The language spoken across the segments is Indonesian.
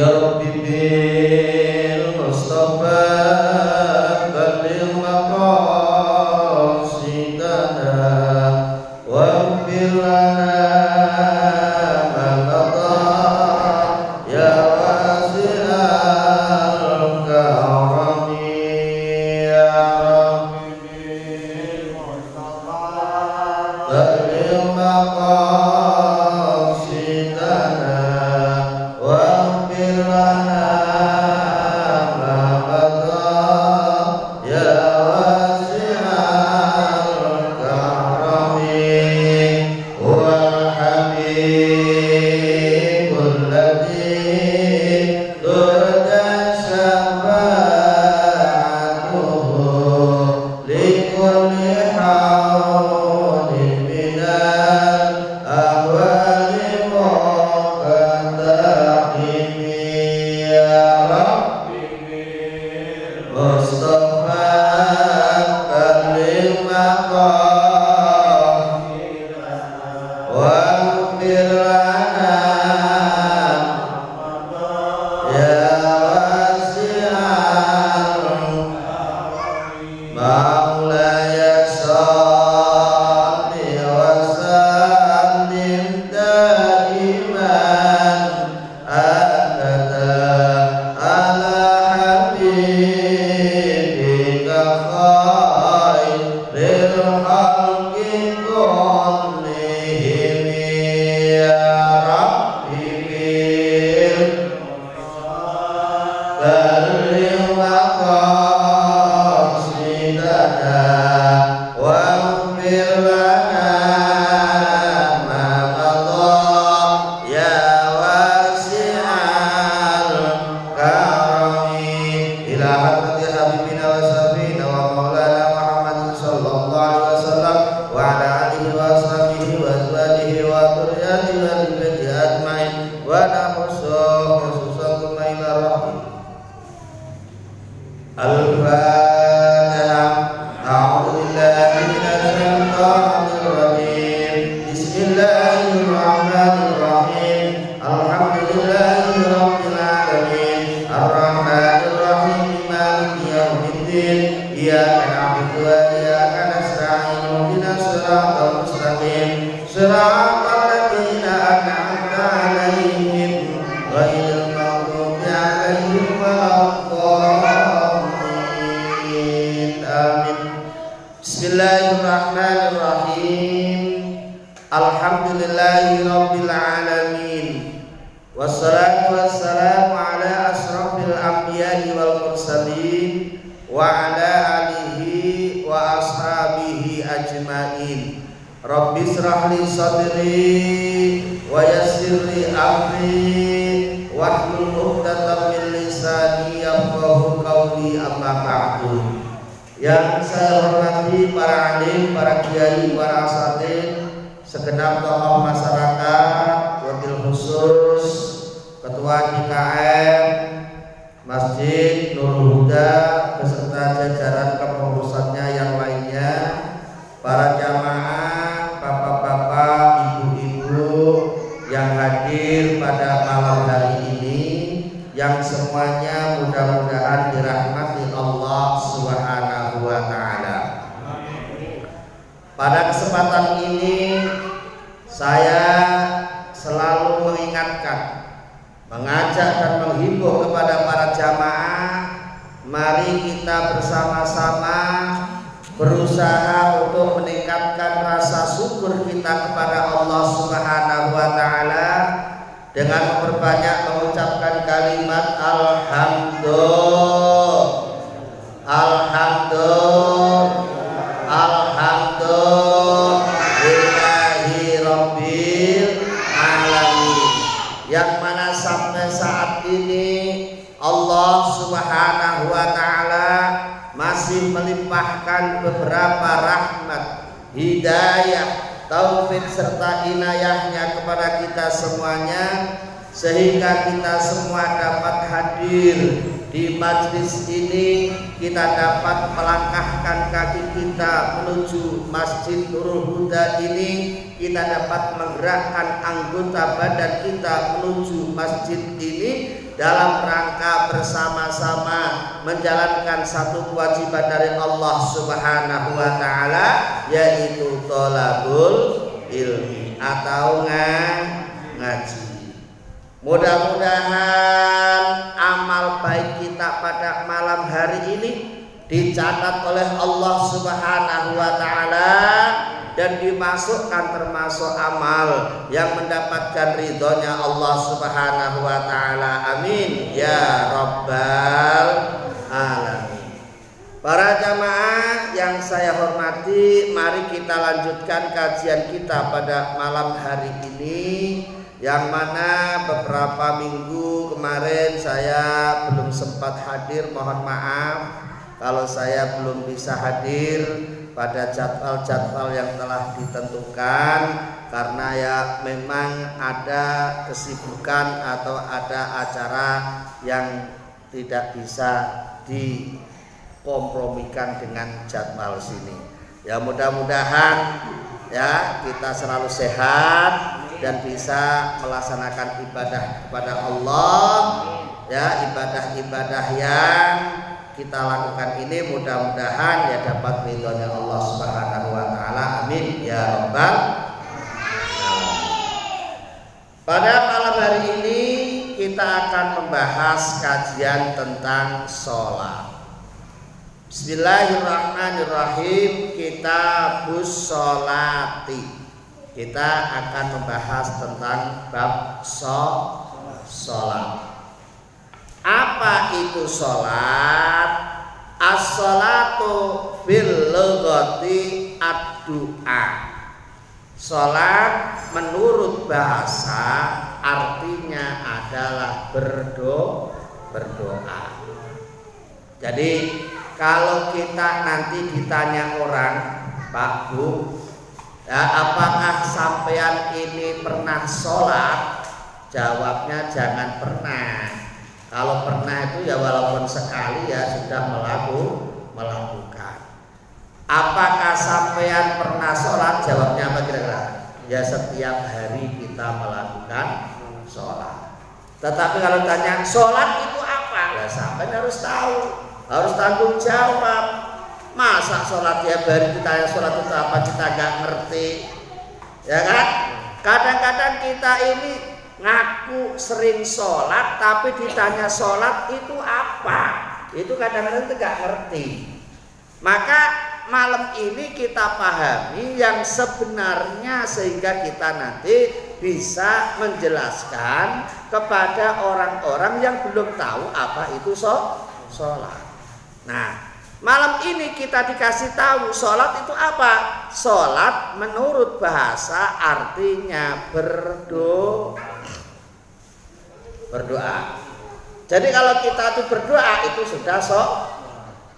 Ya Rabbi bil Mustafa balligh maqasidana waghfir lana ma qada ya wasi'al karami ya Rabbi bil Mustafa balligh maqasidana waghfir lana ma qada ya wasi'al karami wal habibul ladzi turja syafa'atuhu likulli hawlin minal ahwali muqaddahimi ya Rabbi Mustafa balligh maqasidana waghfir lana ya wasi'al Maulaya salli wa sallim daiman abada ala habibika khairil khalqi kullihim ya Rabbi bil balligh maqasidana waghfir lana ma qada ya wasi'al karami ila hadrati habibina wa safina wa maulana Muhammadin sallallahu alaihi wasallam wa ala alihi wa sahbihi wa azwajihi wa dhurriyyatihi wa dhurriyyati ajmain wa nahussu khususan ila rahim Al-Fatihah. A'udzu billahi minasy syaithanir rajim. Bismillahirrahmanirrahim. Alhamdulillahi rabbil alamin. Arrahmanir rahim. Maliki yaumiddin. Iyyaka na'budu wa iyyaka nasta'in. Ihdinas siratal mustaqim. Siratal ladzina an'amta 'alaihim ghairil maghdubi 'alaihim waladdallin. Amin. Bismillahirrahmanirrahim. Alhamdulillahi rabbil alamin. Wassalatu wassalamu ala asrafil anbiya'i wal mursalin wa ala alihi wa ashabihi ajmain. Rabbi israh li sadri wa yassir li amri wahlul 'uqdatam min lisani yafqahu qawli amma ba'du. Yang saya hormati para alim, para kiai, para asatidz, segenap tokoh masyarakat, wabil khusus Ketua JKM Masjid Nurul Huda beserta jajaran kepengurusannya yang lainnya, para jamaah, bapak-bapak, ibu-ibu yang hadir pada malam hari ini, yang semuanya mudah-mudahan dirahmati Allah Subhanahu wa taala. Pada kesempatan ini saya selalu mengingatkan, mengajak dan menghimbau kepada para jamaah, mari kita bersama-sama berusaha untuk meningkatkan rasa syukur kita kepada Allah Subhanahu wa taala dengan memperbanyak mengucapkan kalimat alhamdulillah, alhamdulillahi rabbil alamin. Yang mana sampai saat ini Allah Subhanahu wa taala masih melimpahkan beberapa rahmat, hidayah, taufik serta inayahnya kepada kita semuanya, sehingga kita semua dapat hadir di majlis ini, kita dapat melangkahkan kaki kita menuju Masjid Nurul Huda ini, kita dapat menggerakkan anggota badan kita menuju masjid ini dalam rangka bersama-sama menjalankan satu kewajiban dari Allah Subhanahu wa taala, yaitu thalabul ilmi atau ngaji. Mudah-mudahan amal baik kita pada malam hari ini dicatat oleh Allah Subhanahu wa taala dan dimasukkan termasuk amal yang mendapatkan ridhonya Allah Subhanahu wa taala. Amin ya rabbal alamin. Para jamaah yang saya hormati, mari kita lanjutkan kajian kita pada malam hari ini, yang mana beberapa minggu kemarin saya belum sempat hadir. Mohon maaf kalau saya belum bisa hadir pada jadwal-jadwal yang telah ditentukan, karena ya memang ada kesibukan atau ada acara yang tidak bisa dikompromikan dengan jadwal sini. Ya mudah-mudahan ya kita selalu sehat dan bisa melaksanakan ibadah kepada Allah, ya ibadah-ibadah yang kita lakukan ini mudah-mudahan ya dapat ridhonya Allah Subhanahu wa taala. Amin ya rabbal alamin. Pada malam hari ini kita akan membahas kajian tentang sholat. Bismillahirrahmanirrahim. Kitabus sholati. Kita akan membahas tentang bab sholat. Apa itu sholat? As-sholatu fil lughati ad-du'a. Sholat menurut bahasa artinya adalah berdoa. Jadi kalau kita nanti ditanya orang, Pak Bu, ya, apakah sampean ini pernah sholat? Jawabnya jangan pernah. Kalau pernah itu ya walaupun sekali ya sudah melakukan. Apakah sampean pernah sholat? Jawabnya apa kira-kira? Ya setiap hari kita melakukan sholat. Tetapi kalau tanya sholat itu apa? Ya sampean harus tahu, harus tanggung jawab. Masa sholat tiap hari ditanya sholat itu apa kita nggak ngerti, ya kan? Kadang-kadang kita ini ngaku sering sholat, tapi ditanya sholat itu apa, itu kadang-kadang itu nggak ngerti. Maka malam ini kita pahami yang sebenarnya sehingga kita nanti bisa menjelaskan kepada orang-orang yang belum tahu apa itu sholat. Nah, malam ini kita dikasih tahu sholat itu apa. Sholat menurut bahasa artinya berdoa. Jadi kalau kita itu berdoa itu sudah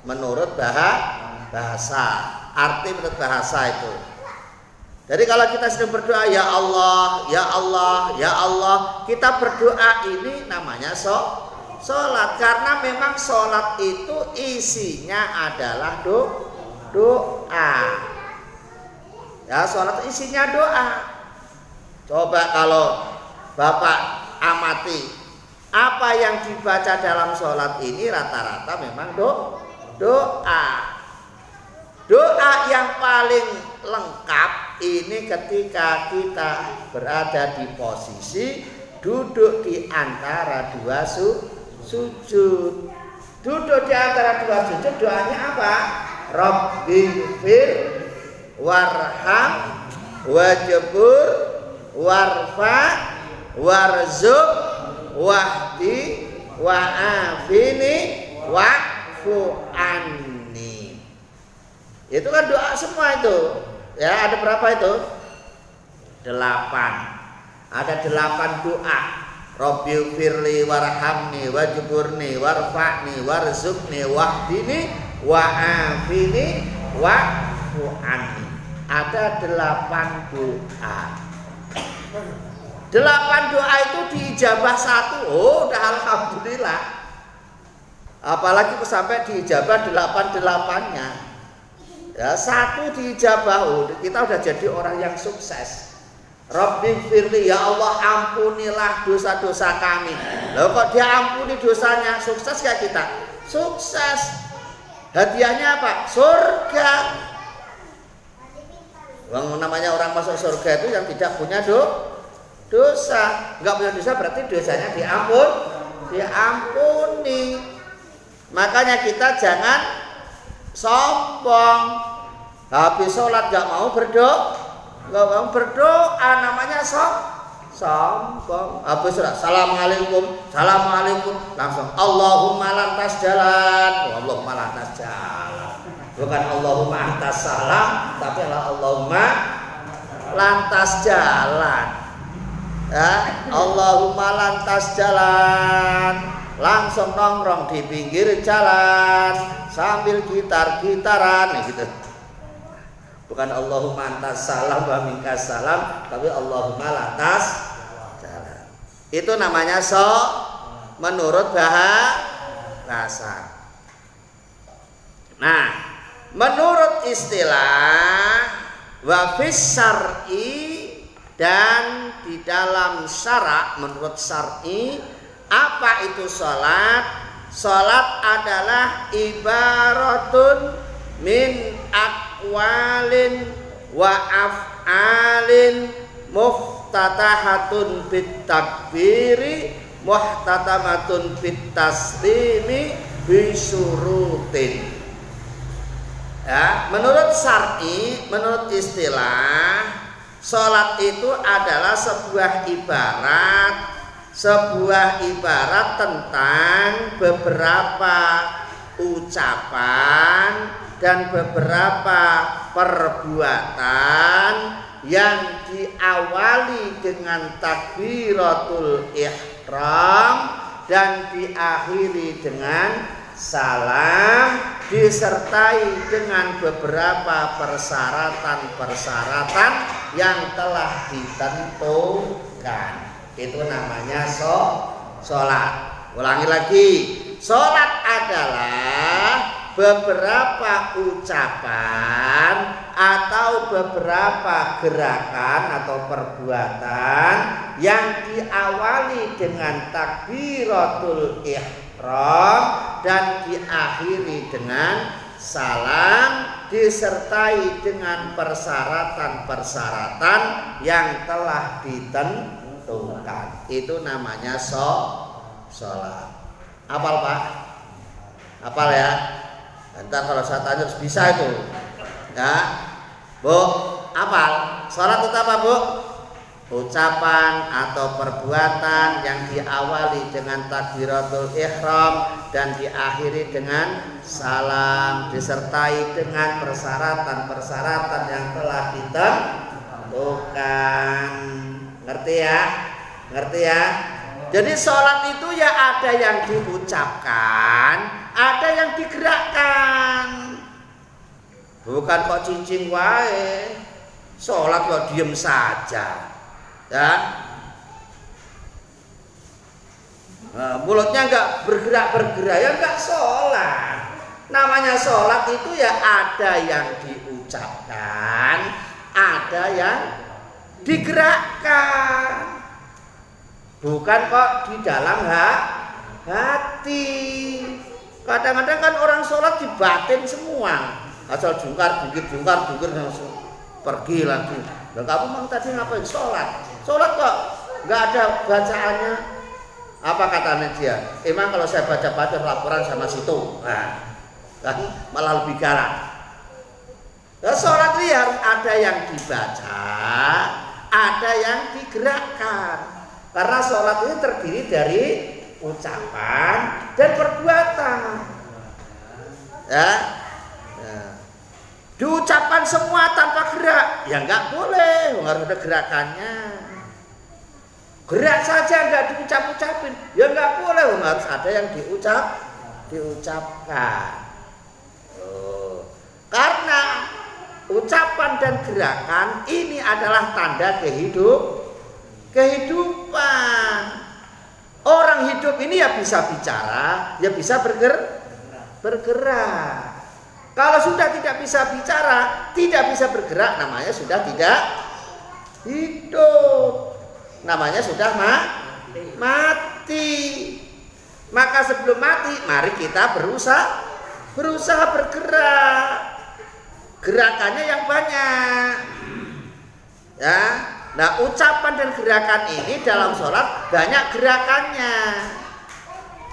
menurut bahasa. Arti menurut bahasa itu. Jadi kalau kita sedang berdoa ya Allah, ya Allah, ya Allah, kita berdoa ini namanya sholat, karena memang sholat itu isinya adalah doa. Ya, sholat isinya doa. Coba kalau Bapak amati apa yang dibaca dalam sholat ini rata-rata memang doa. Doa yang paling lengkap ini ketika kita berada di posisi duduk di antara dua sujud. Duduk di antara dua sujud, doanya apa? Rabbighfir warham wajbur warfa warzuq wahdi wa'afini wa'fu anni. Itu kan doa semua itu. Ya, ada berapa itu? 8. Ada 8 doa. Rabbighfirli warhamni wajburni warfa'ni warzuqni wahdini wa'afini wa'fu anni. Ada 8 doa. 8 doa itu diijabah 1. Oh, udah alhamdulillah. Apalagi sampai diijabah 8-8-nya. Ya, 1 diijabah, oh, kita udah jadi orang yang sukses. Rabbi firli, ya Allah ampunilah dosa-dosa kami. Loh kok dia ampuni dosanya, sukses gak kita? Sukses. Hadiahnya apa? Surga. Namanya orang masuk surga itu yang tidak punya dosa. Enggak punya dosa berarti dosanya diampuni. Makanya kita jangan sombong. Habis sholat gak mau berdoa, namanya sombong. Habis sholat, assalamualaikum, langsung Allahumma lantas jalan. Allahumma lantas jalan. Bukan Allahumma atas salam, tapi Allahumma lantas jalan. Ya, Allahumma lantas jalan. Langsung nongkrong di pinggir jalan sambil gitar-gitaran gitu. Bukan Allahumma antas salam wa minkas salam, tapi Allahumma lantas jalan. Itu namanya menurut bahasa. Nah, menurut istilah wa fis syar'i, dan di dalam syarak, menurut syar'i, apa itu sholat? Sholat adalah ibaratun min aqwalin wa af'alin muftatahatun bit takbiri muhtatamatun bit taslimi bisyurutin. Ya, menurut syar'i, menurut istilah, sholat itu adalah sebuah ibarat tentang beberapa ucapan dan beberapa perbuatan yang diawali dengan takbiratul ihram dan diakhiri dengan salam, disertai dengan beberapa persyaratan yang telah ditentukan. Itu namanya sholat. Ulangi lagi, sholat adalah beberapa ucapan atau beberapa gerakan atau perbuatan yang diawali dengan takbiratul ihram dan diakhiri dengan salam, disertai dengan persyaratan yang telah ditentukan. Itu namanya sholat. Hafal Pak? Hafal ya? Ntar kalau saya tanya harus bisa itu. Ya, Bu, hafal? Sholat itu apa, Bu? Ucapan atau perbuatan yang diawali dengan takbiratul ihram dan diakhiri dengan salam, disertai dengan persyaratan yang telah ditentukan. Ngerti ya? Jadi sholat itu ya ada yang diucapkan, ada yang digerakkan. Bukan kok cincin wae. Sholat kok diem saja. Ya. Nah, mulutnya enggak bergerak ya enggak sholat. Namanya sholat itu ya ada yang diucapkan, ada yang digerakkan. Bukan kok di dalam hati. Kadang-kadang kan orang sholat di batin semua. Asal jungkar langsung pergi lagi. Loh, kamu memang tadi ngapain? Sholat kok nggak ada bacaannya. Apa katanya dia? Emang kalau saya baca laporan sama situ, nah, kan malah lebih galak. Nah, sholat itu harus ada yang dibaca, ada yang digerakkan. Karena sholat ini terdiri dari ucapan dan perbuatan. Ya. Diucapkan semua tanpa gerak, ya nggak boleh, harus ada gerakannya. Gerak saja nggak diucapin, ya nggak boleh, harus ada yang diucapkan. Karena ucapan dan gerakan ini adalah tanda kehidupan. Orang hidup ini ya bisa bicara, ya bisa bergerak. Kalau sudah tidak bisa bicara, tidak bisa bergerak, namanya sudah tidak hidup. Namanya sudah mati. Maka sebelum mati, mari kita berusaha bergerak. Gerakannya yang banyak. Ya. Nah, ucapan dan gerakan ini dalam sholat banyak gerakannya.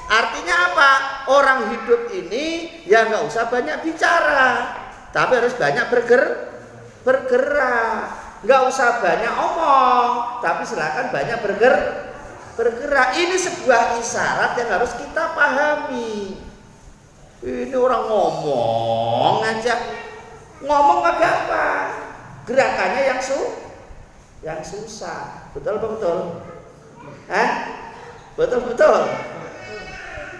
Artinya apa? Orang hidup ini ya nggak usah banyak bicara, tapi harus banyak bergerak. Nggak usah banyak omong, tapi silakan banyak bergerak. Ini sebuah isyarat yang harus kita pahami. Ini orang ngomong aja, ngomong nggak gampang, gerakannya yang susah. Betul apa betul? Betul.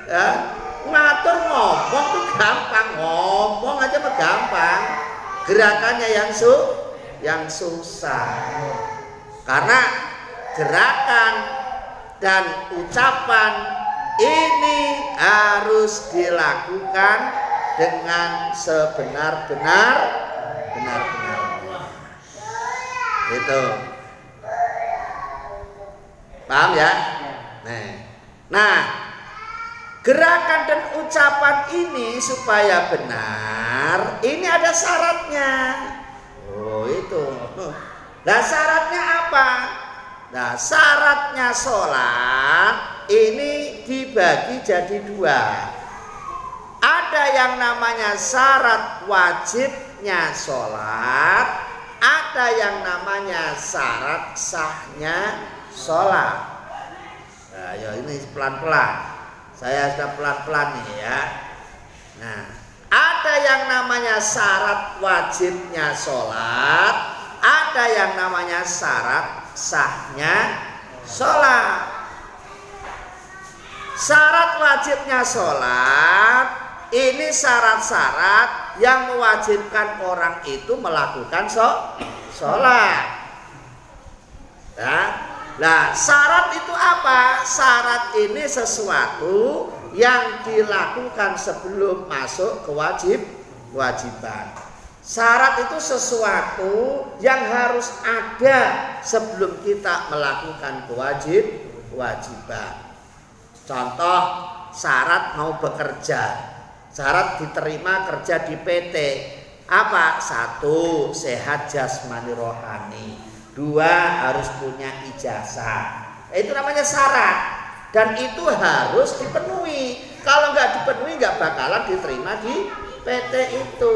Ya, ngatur ngomong tuh gampang, ngomong aja mah gampang. Gerakannya yang susah. Karena gerakan dan ucapan ini harus dilakukan dengan sebenar-benarnya. Itu. Paham ya? Nah, gerakan dan ucapan ini supaya benar, ini ada syaratnya. Oh, itu. Nah, syaratnya apa? Nah, syaratnya sholat ini dibagi jadi dua. Ada yang namanya syarat wajibnya sholat, ada yang namanya syarat sahnya sholat. Nah, ya ini pelan-pelan. Saya sudah pelan-pelan nih ya. Nah, ada yang namanya syarat wajibnya sholat, ada yang namanya syarat sahnya sholat. Syarat wajibnya sholat ini syarat-syarat yang mewajibkan orang itu melakukan sholat. Nah, syarat itu apa? Syarat ini sesuatu yang dilakukan sebelum masuk ke kewajiban. Syarat itu sesuatu yang harus ada sebelum kita melakukan kewajiban. Contoh, syarat mau bekerja, syarat diterima kerja di PT. Apa? 1, sehat jasmani rohani. 2, harus punya ijazah. Itu namanya syarat, dan itu harus dipenuhi. Kalau nggak dipenuhi nggak bakalan diterima di PT itu.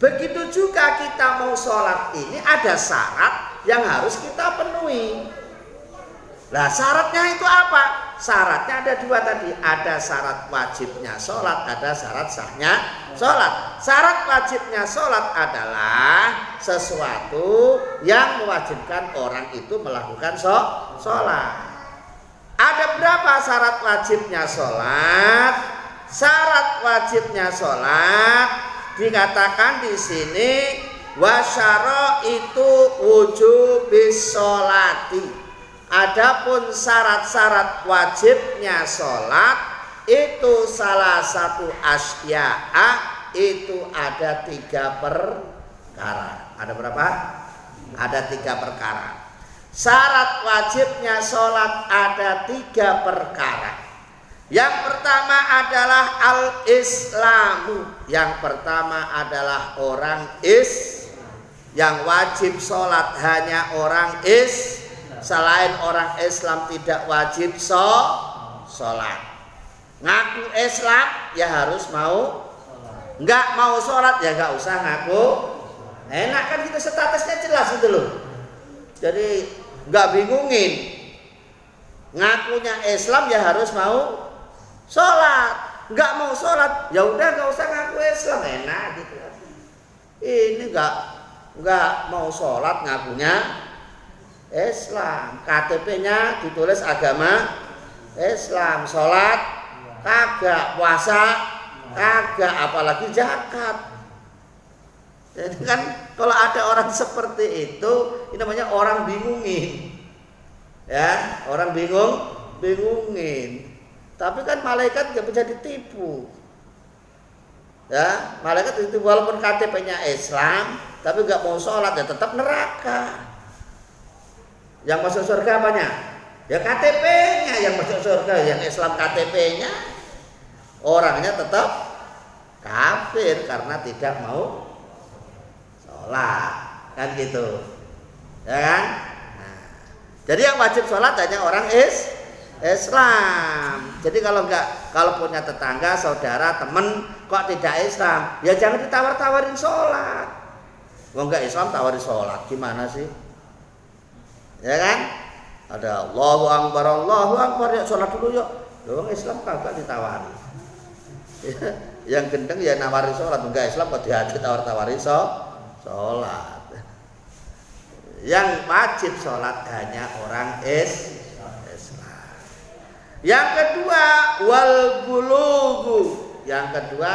Begitu juga kita mau sholat ini ada syarat yang harus kita penuhi. Nah, syaratnya itu apa? Syaratnya ada 2 tadi. Ada syarat wajibnya sholat, ada syarat sahnya sholat. Syarat wajibnya sholat adalah sesuatu yang mewajibkan orang itu melakukan sholat. Ada berapa syarat wajibnya sholat? Syarat wajibnya sholat dikatakan di sini wasyara itu wujubis sholati. Adapun syarat-syarat wajibnya sholat itu salah satu asya'a, itu ada 3 perkara. Ada berapa? Ada 3 perkara. Syarat wajibnya sholat ada 3 perkara. Yang pertama adalah al-islamu. Yang pertama adalah orang yang wajib sholat hanya orang selain orang Islam tidak wajib sholat. Ngaku Islam ya harus mau. Nggak mau sholat ya nggak usah ngaku. Enak kan kita statusnya jelas itu loh. Jadi nggak bingungin. Ngakunya Islam ya harus mau sholat. Nggak mau sholat ya udah nggak usah ngaku Islam, enak gitu. Ini nggak mau sholat ngakunya Islam, KTP-nya ditulis agama Islam, sholat kagak, puasa kagak, apalagi zakat. Jadi kan kalau ada orang seperti itu, ini namanya orang bingungin, ya, orang bingungin. Tapi kan malaikat nggak bisa ditipu, ya, malaikat itu walaupun KTP-nya Islam, tapi nggak mau sholat ya tetap neraka. Yang masuk surga apanya? Ya KTP-nya yang masuk surga, yang Islam KTP-nya. Orangnya tetap kafir karena tidak mau sholat, kan gitu, ya kan? Nah, jadi yang wajib sholat hanya orang Islam. Jadi kalau punya tetangga, saudara, teman kok tidak Islam, ya jangan ditawar-tawarin sholat. Wong enggak Islam tawarin sholat, gimana sih? Ya kan? Ada Allahu Akbar, ya sholat dulu yuk. Wong Islam kagak ditawari. Yang gendeng ya nawari sholat, enggak Islam kok ditawar-tawari sholat. Yang wajib sholat hanya orang Islam. Yang kedua wal bulughu. Yang kedua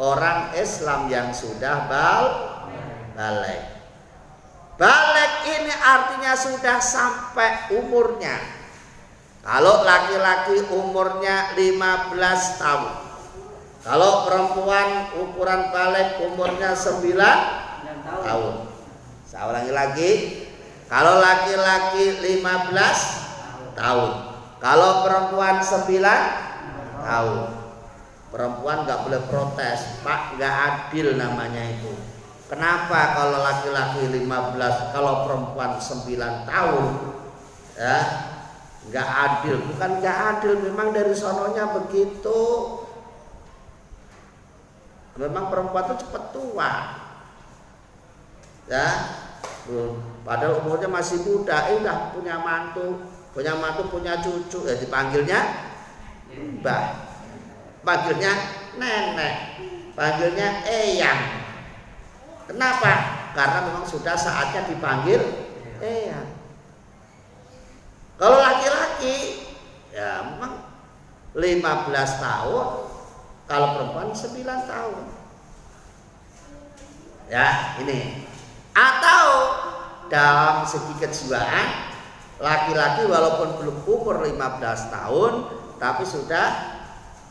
orang Islam yang sudah balik. Balik ini artinya sudah sampai umurnya. Kalau laki-laki umurnya 15 tahun. Kalau perempuan ukuran balik umurnya 9 tahun. Saya ulangi lagi. Kalau laki-laki 15 tahun. Kalau perempuan 9 tahun. Perempuan nggak boleh protes, Pak, nggak adil namanya itu. Kenapa kalau laki-laki 15, kalau perempuan 9 tahun, ya nggak adil? Bukan nggak adil, memang dari sononya begitu. Memang perempuan itu cepat tua, ya. Padahal umurnya masih muda, udah punya mantu, punya cucu, ya dipanggilnya mbah, panggilnya nenek, panggilnya eyang. Kenapa? Karena memang sudah saatnya dipanggil eyang. Kalau laki-laki ya memang 15 tahun, kalau perempuan 9 tahun. Ya, ini. Atau dalam segi kejiwaan, laki-laki walaupun belum umur 15 tahun tapi sudah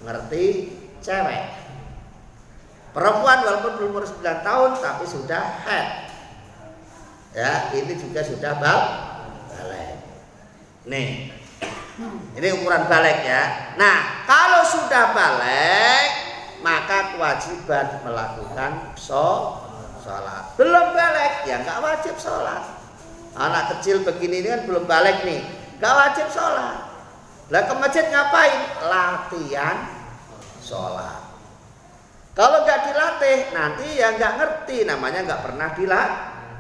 ngerti cewek. Perempuan walaupun belum umur 9 tahun tapi sudah head. Ya, ini juga sudah balik. Nih. Ini ukuran balik ya. Nah, kalau sudah balik maka kewajiban melakukan sholat. Belum balik ya nggak wajib sholat. Anak kecil begini ini kan belum balik nih, nggak wajib sholat. Lah ke masjid ngapain? Latihan sholat. Kalau nggak dilatih nanti ya nggak ngerti, namanya nggak pernah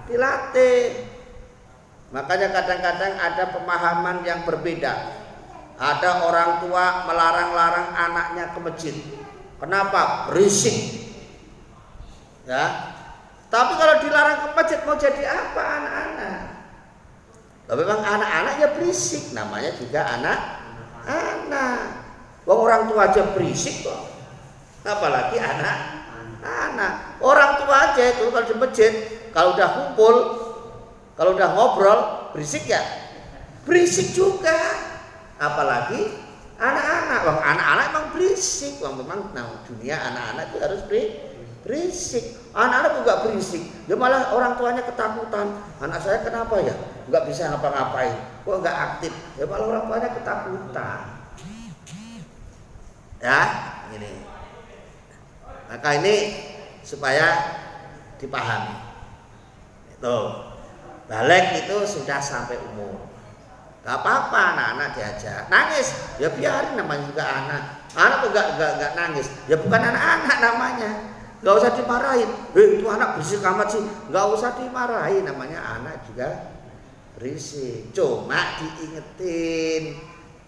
dilatih. Makanya kadang-kadang ada pemahaman yang berbeda. Ada orang tua melarang-larang anaknya ke masjid. Kenapa? Berisik. Ya. Tapi kalau dilarang ke masjid mau jadi apa anak-anak? Tapi memang anak-anak ya berisik, namanya juga anak-anak. Wong orang tua aja berisik kok. Apalagi anak-anak. Orang tua aja itu kalau di masjid, kalau udah kumpul, kalau udah ngobrol, berisik ya? Berisik juga. Apalagi anak-anak. Wong anak-anak emang berisik. Wong memang dunia anak-anak itu harus berisik. Anak-anak juga berisik. Ya malah orang tuanya ketakutan. Anak saya kenapa ya? Enggak bisa ngapa-ngapain. Kok enggak aktif? Ya malah orang tuanya ketakutan. Ya, ini. Maka ini supaya dipahami. Itu. Balik itu sudah sampai umur. Gak apa-apa anak-anak diajak. Nangis, ya biarin, namanya juga anak. Anak tuh gak nangis. Ya bukan anak-anak namanya. Gak usah dimarahin. Itu anak berisik amat sih. Gak usah dimarahin, namanya anak juga berisik. Cuma diingetin.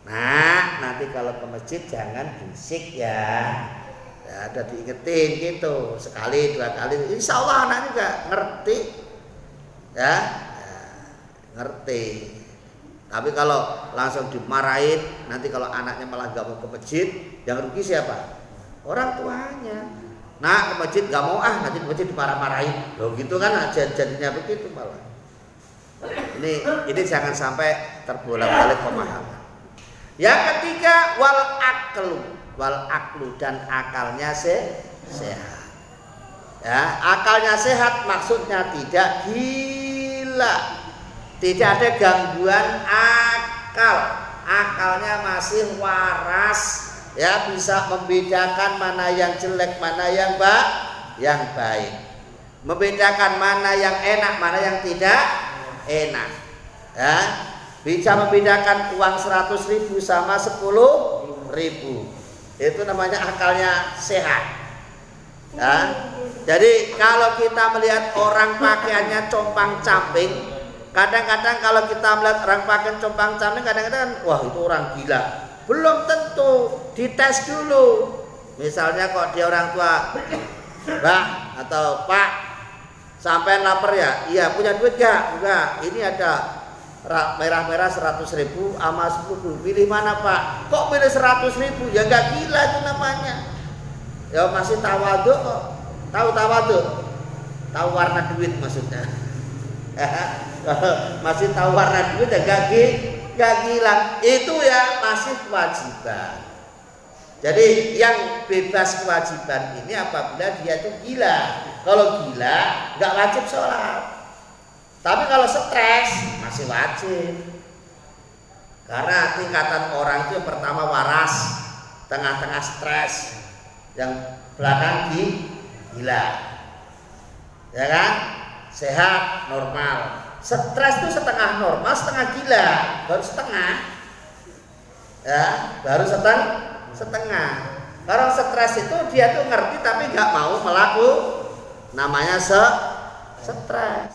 Nah, nanti kalau ke masjid jangan berisik ya. Ya ada diingetin gitu. Sekali, 2 kali. Insya Allah anak juga ngerti. Ya, ngerti. Tapi kalau langsung dimarahin, nanti kalau anaknya malah gak mau ke masjid, yang rugi siapa? Orang tuanya. Nah, ke masjid gak mau, nanti ke masjid dimarah-marahin. Loh gitu kan jadinya begitu malah. Ini jangan sampai terbolak-balik pemahaman. Yang ketiga wal aklu dan akalnya sehat. Ya, akalnya sehat maksudnya tidak gila. tidak ada gangguan akal, akalnya masih waras, ya, bisa membedakan mana yang jelek, mana yang baik, membedakan mana yang enak, mana yang tidak enak, ya, bisa membedakan uang 100.000 sama 10.000, itu namanya akalnya sehat. Ya. Jadi kalau kita melihat orang pakaiannya compang-camping, kadang-kadang kalau kita melihat orang pakaian compang-camping, kadang-kadang wah itu orang gila. Belum tentu, dites dulu. Misalnya kok dia orang tua, Mbak atau Pak, sampean lapar ya? Iya, punya duit gak? Enggak. Ini ada merah-merah 100.000 sama 10. Pilih mana Pak? Kok pilih 100.000? Ya gak gila itu namanya. Ya masih tawadhu kok. Tahu tawadhu? Tahu warna duit maksudnya. Masih tahu warna duit ya gak gila. Itu ya masih kewajiban. Jadi yang bebas kewajiban ini apabila dia itu gila. Kalau gila gak wajib sholat. Tapi kalau stres masih wajib. Karena tingkatan orang itu yang pertama waras, tengah-tengah stres, yang belakang gila, ya kan? Sehat normal. Stres itu setengah normal, setengah gila, baru setengah, ya, baru setengah. Orang stres itu dia tuh ngerti tapi nggak mau melakukan, namanya stres.